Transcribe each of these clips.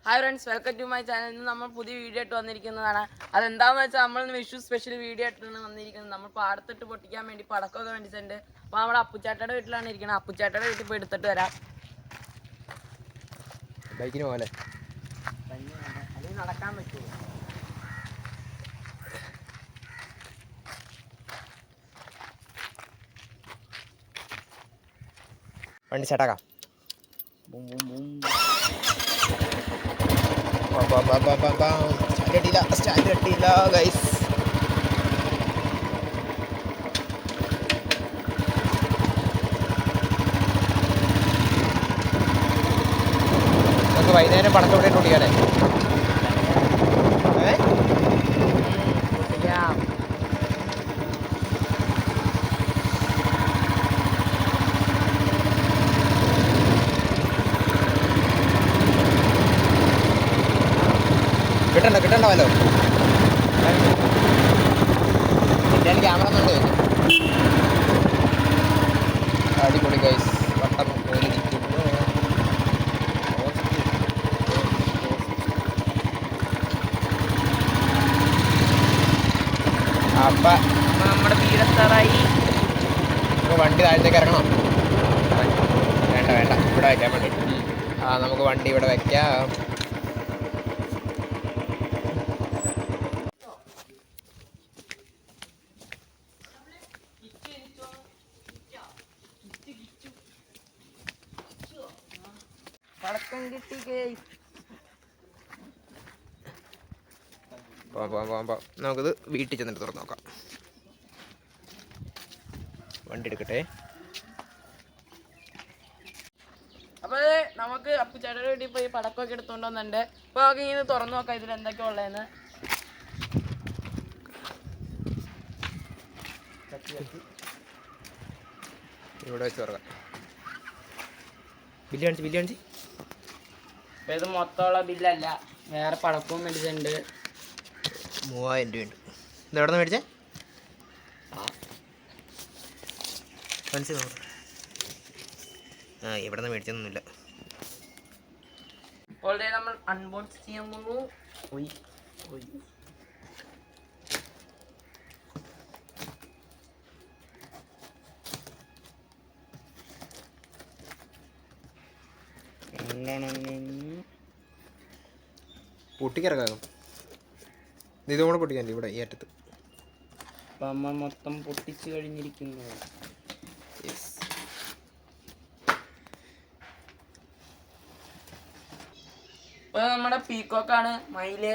Hi friends, welcome to my channel. ഇന്ന് നമ്മൾ പുതിയ വീഡിയോ ഇട്ട് വന്നിരിക്കുന്നതാണ്. അതെന്താണെന്ന് വെച്ചാൽ നമ്മൾ വിഷു സ്പെഷ്യൽ വീഡിയോ ഇട്ടാണ് വന്നിരിക്കുന്നത്. നമ്മൾ പാടത്തിട്ട് പൊട്ടിക്കാൻ വേണ്ടി പടക്കമൊക്കെ വേണ്ടിയിട്ടുണ്ട്. അപ്പോൾ നമ്മുടെ അപ്പുച്ചേട്ടയുടെ വീട്ടിലാണ് ഇരിക്കുന്നത്. അപ്പുച്ചേട്ടയുടെ വീട്ടിൽ പോയി എടുത്തിട്ട് വരാം. ബൈക്കിന് പോലെ അല്ലെങ്കിൽ നടക്കാൻ പറ്റുമോ? വണ്ടി സെറ്റാക്കാം. സ്റ്റാൻഡ് കിട്ടിയില്ല ഗൈസ്. നമുക്ക് വൈകുന്നേരം പടക്കം ഇവിടെ പൊട്ടിക്കാനേ. കിട്ടണ്ടല്ലോ. എൻ്റെ ക്യാമറ ഒന്നുണ്ട്. അടിപൊളി ഗൈസ്. വട്ടം പോലിരിക്കുന്നു. അപ്പം നമ്മുടെ തീരത്താറായി. വണ്ടി താഴത്തേക്ക് ഇറങ്ങണം. വേണ്ട ഇവിടെ വയ്ക്കാൻ വേണ്ടി. നമുക്ക് വണ്ടി ഇവിടെ വയ്ക്കാം. പടക്കം കിട്ടി ഗൈസ്. പോവാം. നമുക്കിത് വീട്ടിൽ ചെന്നിട്ട് തുറന്ന് നോക്കാം. വണ്ടി എടുക്കട്ടെ. അപ്പോൾ നമുക്ക് അപ്പുച്ചേട്ടയുടെ വീട്ടിൽ പോയി പടക്കമൊക്കെ എടുത്തുകൊണ്ട് വന്നിട്ടുണ്ട്. അപ്പോൾ നമുക്ക് ഇങ്ങനെ തുറന്നു നോക്കാം ഇതിൽ എന്തൊക്കെയാണ് ഉള്ളതെന്ന്. ഇവിടെ വെച്ച് തുറക്കാം. ബില്ല് കാണിച്ച്. അപ്പോൾ ഇത് മൊത്തമുള്ള ബില്ലല്ല, വേറെ പടക്കവും മേടിച്ചിട്ടുണ്ട്. 3000 രൂപയുണ്ട്. ഇത് എവിടെ നിന്ന് മേടിച്ചേ? മനസ്സിലാവും. ഇവിടെ നിന്ന് മേടിച്ചൊന്നുമില്ല. അപ്പോൾ നമ്മൾ അൺബോക്സ് ചെയ്യാൻ പോകുന്നു. പൊട്ടിക്കിറക്കാം. ഇതും കൂടെ പൊട്ടിക്കാൻ ഇവിടെ ഈ അറ്റത്ത്. അപ്പം അമ്മ മൊത്തം പൊട്ടിച്ച് കഴിഞ്ഞിരിക്കുന്നു. ഇപ്പോൾ നമ്മുടെ പീക്കോക്കാണ്, മയില്,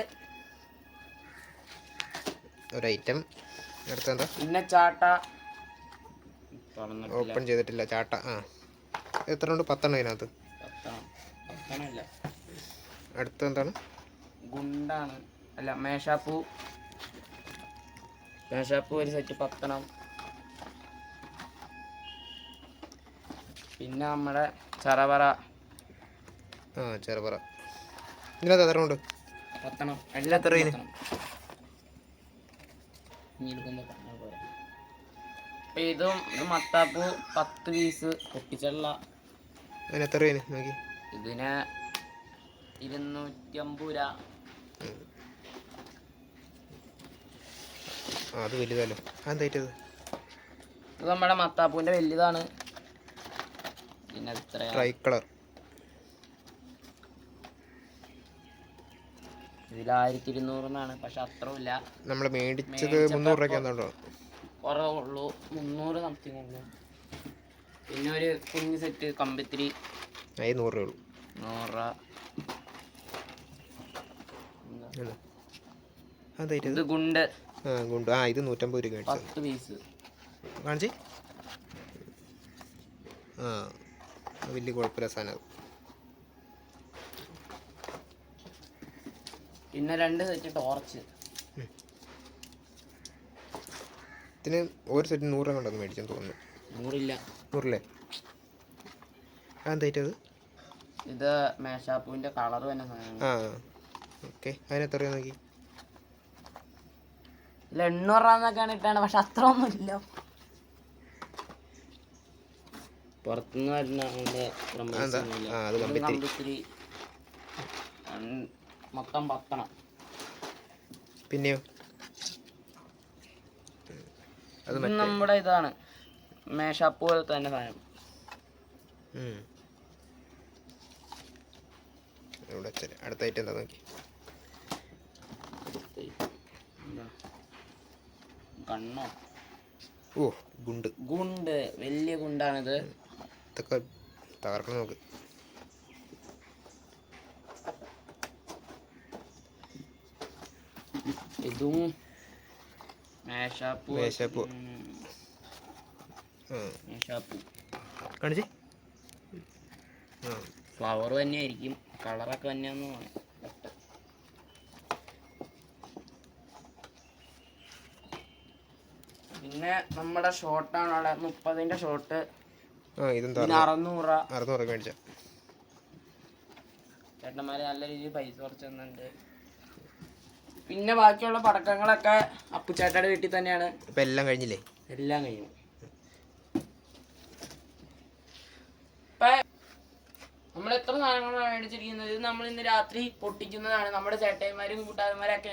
ഒരു ഐറ്റം. അടുത്തെന്താ? പിന്നെ ചാട്ട. ഓപ്പൺ ചെയ്തിട്ടില്ല. ചാട്ട. എത്ര ഉണ്ട്? 10 ഇതിനകത്ത്. അടുത്ത എന്താണ്? ഗുണ്ടാണ്. അല്ല, മേശാപ്പൂ ഒരു സെറ്റ് 10. പിന്നെ നമ്മുടെ ചെറവറ. ചെറുപറ. ഇതിനകത്ത് എത്ര ഉണ്ട്? 10. എല്ലാം എത്ര? ഇതും മത്താപ്പൂ 10 പീസ് പൊട്ടിച്ചുള്ള. അതിന് എത്ര രൂപ നോക്കി? ഇതിന് 250 രൂപ. അത് വലുതല്ലോ. അതെന്തായിട്ടത്? ഇത് നമ്മുടെ മത്താപ്പൂവിൻ്റെ വലുതാണ്. പിന്നെ ട്രൈ കളർ. ഇതിൽ 1200 പക്ഷെ അത്രയില്ല. നമ്മൾ മേടിച്ചത് 300 രൂപയ്ക്ക് എന്തോ കുറവുള്ളൂ. 300 സംതിങ് ഉള്ളൂ. പിന്നെ ഒരു കുഞ്ഞ് സെറ്റ് കമ്പിത്തിരി 100 രൂപ ഉള്ളൂ. 100 രൂപ. ഇത് ഗുണ്ട്. ഗുണ്ട്. ഇത് 150 രൂപ മേടിച്ചത്. 10 പീസ് കാണിച്ചേ. വലിയ കുഴപ്പമില്ല സാധനം. പിന്നെ 2 സെറ്റ് ടോർച്ച്. ഇതിന് ഒരു സെറ്റ് 100 രൂപ കൊണ്ടൊന്ന് മേടിച്ചെന്ന് തോന്നുന്നു. 100 അതെന്തായിട്ടത്? ഇത് മേശാപ്പൂവിൻ്റെ കളർ തന്നെ സാധനം. ഓക്കെ. അതിനെത്ര രൂപ നോക്കി? ഇല്ല, 800 രൂപന്നൊക്കെയാണ് ഇട്ടാണ്. പക്ഷെ അത്ര ഒന്നുമില്ല. പുറത്തുനിന്ന് വരുന്ന കമ്പിത്തിരി മൊത്തം 10. പിന്നെയോ അത് ഇത് നമ്മുടെ ഇതാണ് മേശാപ്പ് പോലെ തന്നെ സാധനം. ഇവിടെ അടുത്ത ഐറ്റം എന്താ നോക്കി. കണ്ണോ? ഓ ഗുണ്ട് വലിയ ഗുണ്ടാണിത്. ഇതൊക്കെ തകർക്കണം നോക്ക്. ഇതും മേശാപ്പ് കാണിച്ചേ. ഫ്ലവർ തന്നെയായിരിക്കും, കളറൊക്കെ തന്നെയാന്ന് പറയാം. പിന്നെ നമ്മുടെ ഷോർട്ടാണ് അവിടെ 30-ന്റെ ഷോർട്ട്. ഇതെന്താ 600 മേടിച്ച ചേട്ടന്മാര് നല്ല രീതിയിൽ പൈസ കുറച്ച് തന്നുണ്ട്. പിന്നെ ബാക്കിയുള്ള പടക്കങ്ങളൊക്കെ അപ്പുച്ചേട്ടയുടെ വീട്ടിൽ തന്നെയാണ്. ഇപ്പൊ എല്ലാം കഴിഞ്ഞില്ലേ? എല്ലാം കഴിഞ്ഞു. ഇപ്പൊ നമ്മൾ എത്ര സാധനങ്ങളാണ് മേടിച്ചിരിക്കുന്നത്? ഇത് നമ്മൾ ഇന്ന് രാത്രി പൊട്ടിക്കുന്നതാണ്. നമ്മുടെ ചേട്ടന്മാരും കൂട്ടുകാരന്മാരൊക്കെ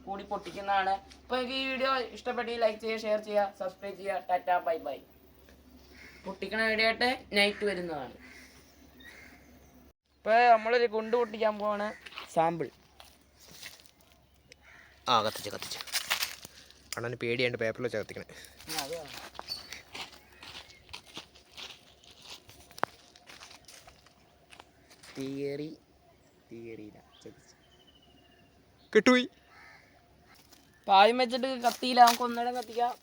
കൂടി പൊട്ടിക്കുന്നതാണ്. അപ്പൊ എനിക്ക് ഈ വീഡിയോ ഇഷ്ടപ്പെട്ടി ലൈക്ക് ചെയ്യുക, ഷെയർ ചെയ്യുക, സബ്സ്ക്രൈബ് ചെയ്യുക. Tata bye bye. പൊട്ടിക്കണ വീഡിയോ ആയിട്ട് നൈറ്റ് വരുന്നതാണ്. ഇപ്പൊ നമ്മളൊരു കൊണ്ട് പൊട്ടിക്കാൻ പോവാണ്. സാമ്പിൾ കത്തിച്ചു കണ്ണന് പേടിയായിട്ട് പേപ്പറിൽ വെച്ചാൽ കത്തിക്കണേ. കിട്ടുപോയി. പായം വെച്ചിട്ട് കത്തിയില്ല. നമുക്ക് ഒന്നിടം കത്തിക്കാം.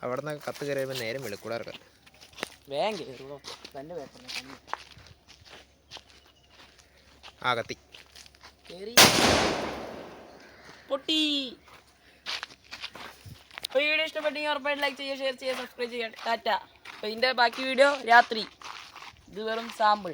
അവിടെ നിന്ന് കത്ത് കയറിയപ്പോൾ നേരം വെളുക്കൂടാർക്കാം. വേഗം കയറുള്ളൂ. തൻ്റെ പേപ്പറിനെ കത്തി കയറി പൊട്ടി. അപ്പോൾ വീഡിയോ ഇഷ്ടപ്പെട്ടെങ്കിൽ ഉറപ്പായിട്ട് ലൈക്ക് ചെയ്യുക, ഷെയർ ചെയ്യുക, സബ്സ്ക്രൈബ് ചെയ്യുക. ടാറ്റ. അപ്പോൾ ഇതിൻ്റെ ബാക്കി വീഡിയോ രാത്രി. ഇത് വെറും സാമ്പിൾ.